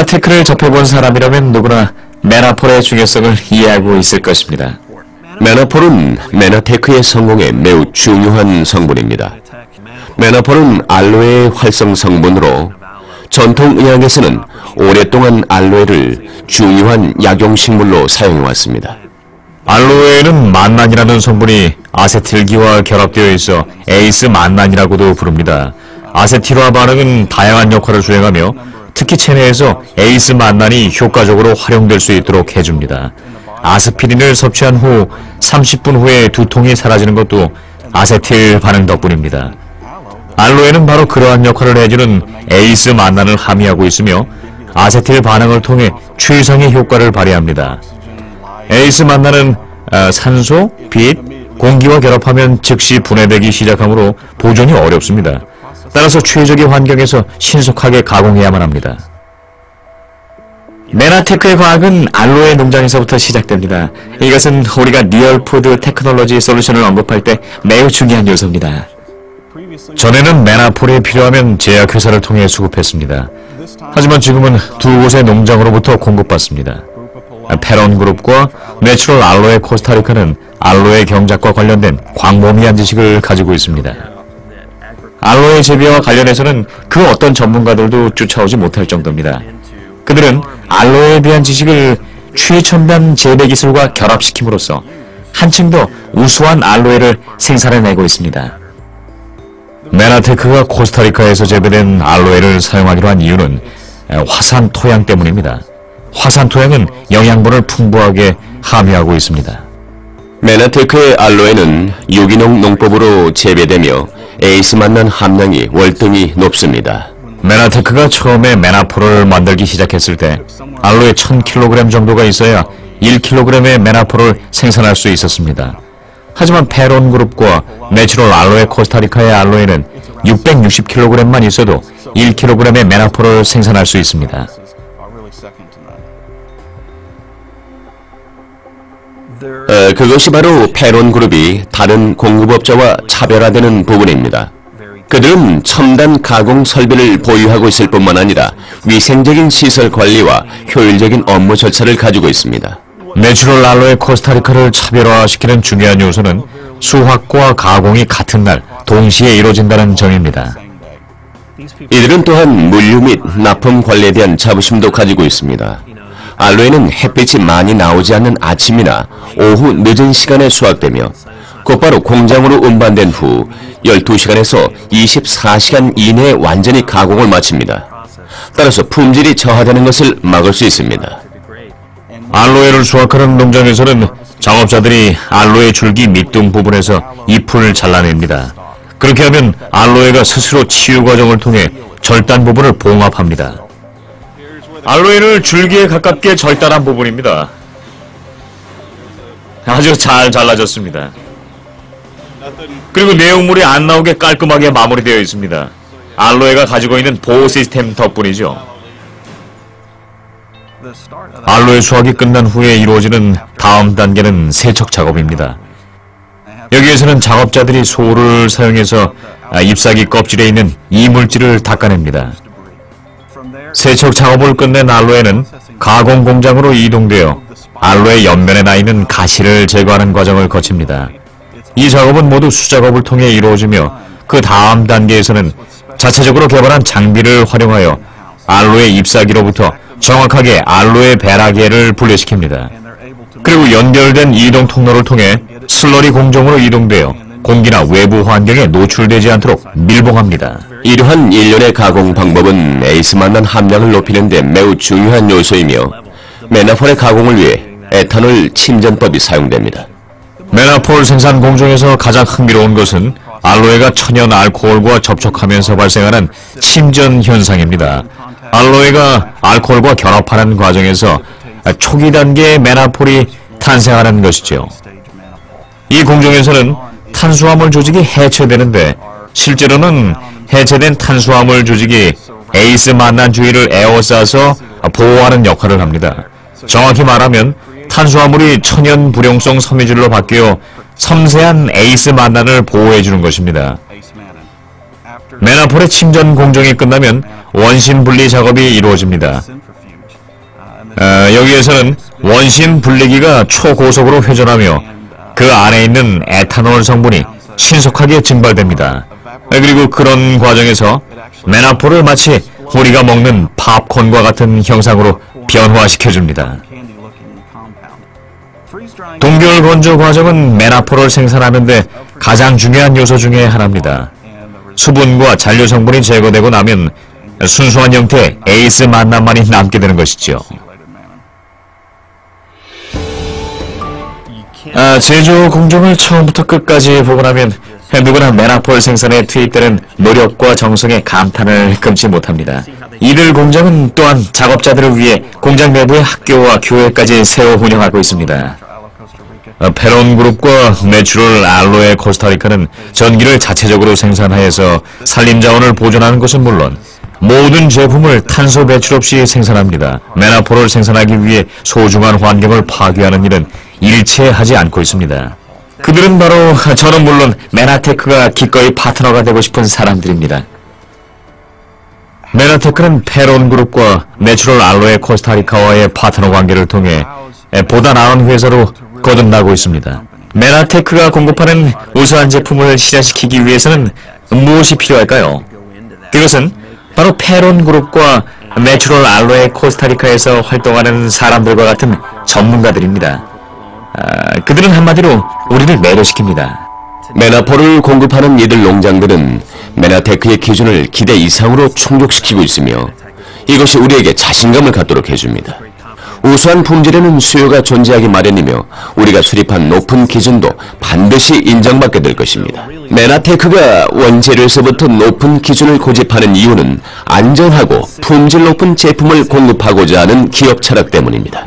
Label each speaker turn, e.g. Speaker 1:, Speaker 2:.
Speaker 1: 메나테크를 접해본 사람이라면 누구나 메나폴의 중요성을 이해하고 있을 것입니다.
Speaker 2: 메나폴은 메나테크의 성공에 매우 중요한 성분입니다. 메나폴은 알로에의 활성 성분으로 전통의학에서는 오랫동안 알로에를 중요한 약용식물로 사용해왔습니다.
Speaker 1: 알로에에는 만난이라는 성분이 아세틸기와 결합되어 있어 에이스 만난이라고도 부릅니다. 아세틸화 반응은 다양한 역할을 수행하며 특히 체내에서 에이스 만난이 효과적으로 활용될 수 있도록 해줍니다. 아스피린을 섭취한 후 30분 후에 두통이 사라지는 것도 아세틸 반응 덕분입니다. 알로에는 바로 그러한 역할을 해주는 에이스 만난을 함유하고 있으며 아세틸 반응을 통해 최상의 효과를 발휘합니다. 에이스 만난은 산소, 빛, 공기와 결합하면 즉시 분해되기 시작하므로 보존이 어렵습니다. 따라서 최적의 환경에서 신속하게 가공해야만 합니다. 메나테크의 과학은 알로에 농장에서부터 시작됩니다. 이것은 우리가 리얼푸드 테크놀로지 솔루션을 언급할 때 매우 중요한 요소입니다. 전에는 메나폴이 필요하면 제약회사를 통해 수급했습니다. 하지만 지금은 두 곳의 농장으로부터 공급받습니다. 페론그룹과 내추럴 알로에 코스타리카는 알로에 경작과 관련된 광범위한 지식을 가지고 있습니다. 알로에 재배와 관련해서는 그 어떤 전문가들도 쫓아오지 못할 정도입니다. 그들은 알로에에 대한 지식을 최첨단 재배 기술과 결합시킴으로써 한층 더 우수한 알로에를 생산해내고 있습니다. 메나테크가 코스타리카에서 재배된 알로에를 사용하기로 한 이유는 화산 토양 때문입니다. 화산 토양은 영양분을 풍부하게 함유하고 있습니다.
Speaker 2: 메나테크의 알로에는 유기농 농법으로 재배되며 에이스 만난 함량이 월등히 높습니다.
Speaker 1: 메나테크가 처음에 메나폴을 만들기 시작했을 때 알로에 1000kg 정도가 있어야 1kg의 메나폴을 생산할 수 있었습니다. 하지만 페론그룹과 내추럴 알로에 코스타리카의 알로에는 660kg만 있어도 1kg의 메나폴을 생산할 수 있습니다.
Speaker 2: 그것이 바로 페론그룹이 다른 공급업자와 차별화되는 부분입니다. 그들은 첨단 가공 설비를 보유하고 있을 뿐만 아니라 위생적인 시설 관리와 효율적인 업무 절차를 가지고 있습니다.
Speaker 1: 내추럴 알로에 코스타리카를 차별화시키는 중요한 요소는 수확과 가공이 같은 날 동시에 이루어진다는 점입니다.
Speaker 2: 이들은 또한 물류 및 납품 관리에 대한 자부심도 가지고 있습니다. 알로에는 햇빛이 많이 나오지 않는 아침이나 오후 늦은 시간에 수확되며 곧바로 공장으로 운반된 후 12시간에서 24시간 이내에 완전히 가공을 마칩니다. 따라서 품질이 저하되는 것을 막을 수 있습니다.
Speaker 1: 알로에를 수확하는 농장에서는 작업자들이 알로에 줄기 밑둥 부분에서 잎을 잘라냅니다. 그렇게 하면 알로에가 스스로 치유 과정을 통해 절단 부분을 봉합합니다. 알로에를 줄기에 가깝게 절단한 부분입니다. 아주 잘 잘라졌습니다. 그리고 내용물이 안 나오게 깔끔하게 마무리되어 있습니다. 알로에가 가지고 있는 보호 시스템 덕분이죠. 알로에 수확이 끝난 후에 이루어지는 다음 단계는 세척 작업입니다. 여기에서는 작업자들이 소를 사용해서 잎사귀 껍질에 있는 이물질을 닦아냅니다. 세척 작업을 끝낸 알로에는 가공 공장으로 이동되어 알로에 옆면에 나 있는 가시를 제거하는 과정을 거칩니다. 이 작업은 모두 수작업을 통해 이루어지며 그 다음 단계에서는 자체적으로 개발한 장비를 활용하여 알로에 잎사귀로부터 정확하게 알로에 베라계를 분리시킵니다. 그리고 연결된 이동 통로를 통해 슬러리 공정으로 이동되어 공기나 외부 환경에 노출되지 않도록 밀봉합니다.
Speaker 2: 이러한 일련의 가공 방법은 에이스 만난 함량을 높이는 데 매우 중요한 요소이며 메나폴의 가공을 위해 에탄올 침전법이 사용됩니다.
Speaker 1: 메나폴 생산 공정에서 가장 흥미로운 것은 알로에가 천연 알코올과 접촉하면서 발생하는 침전 현상입니다. 알로에가 알코올과 결합하는 과정에서 초기 단계의 메나폴이 탄생하는 것이죠. 이 공정에서는 탄수화물 조직이 해체되는데 실제로는 해체된 탄수화물 조직이 에이스 만난 주위를 에워싸서 보호하는 역할을 합니다. 정확히 말하면 탄수화물이 천연 불용성 섬유질로 바뀌어 섬세한 에이스 만난을 보호해주는 것입니다. 메나폴의 침전 공정이 끝나면 원심 분리 작업이 이루어집니다. 여기에서는 원심 분리기가 초고속으로 회전하며 그 안에 있는 에탄올 성분이 신속하게 증발됩니다. 그리고 그런 과정에서 메나폴을 마치 우리가 먹는 팝콘과 같은 형상으로 변화시켜줍니다. 동결 건조 과정은 메나폴을 생산하는데 가장 중요한 요소 중에 하나입니다. 수분과 잔류 성분이 제거되고 나면 순수한 형태의 에이스 만남만이 남게 되는 것이죠. 제조 공정을 처음부터 끝까지 보고 나면 누구나 메나폴 생산에 투입되는 노력과 정성에 감탄을 금치 못합니다. 이들 공장은 또한 작업자들을 위해 공장 내부의 학교와 교회까지 세워 운영하고 있습니다. 페론 그룹과 내추럴 알로에 코스타리카는 전기를 자체적으로 생산하여서 산림 자원을 보존하는 것은 물론 모든 제품을 탄소 배출 없이 생산합니다. 메나폴을 생산하기 위해 소중한 환경을 파괴하는 일은 일체 하지 않고 있습니다. 그들은 바로 저는 물론 메나테크가 기꺼이 파트너가 되고 싶은 사람들입니다. 메나테크는 페론 그룹과 내추럴 알로에 코스타리카와의 파트너 관계를 통해 보다 나은 회사로 거듭나고 있습니다. 메나테크가 공급하는 우수한 제품을 실현시키기 위해서는 무엇이 필요할까요? 그것은 바로 페론 그룹과 내추럴 알로에 코스타리카에서 활동하는 사람들과 같은 전문가들입니다. 그들은 한마디로 우리를 매료시킵니다.
Speaker 2: 메나폴을 공급하는 이들 농장들은 메나테크의 기준을 기대 이상으로 충족시키고 있으며 이것이 우리에게 자신감을 갖도록 해줍니다. 우수한 품질에는 수요가 존재하기 마련이며 우리가 수립한 높은 기준도 반드시 인정받게 될 것입니다. 메나테크가 원재료에서부터 높은 기준을 고집하는 이유는 안전하고 품질 높은 제품을 공급하고자 하는 기업 철학 때문입니다.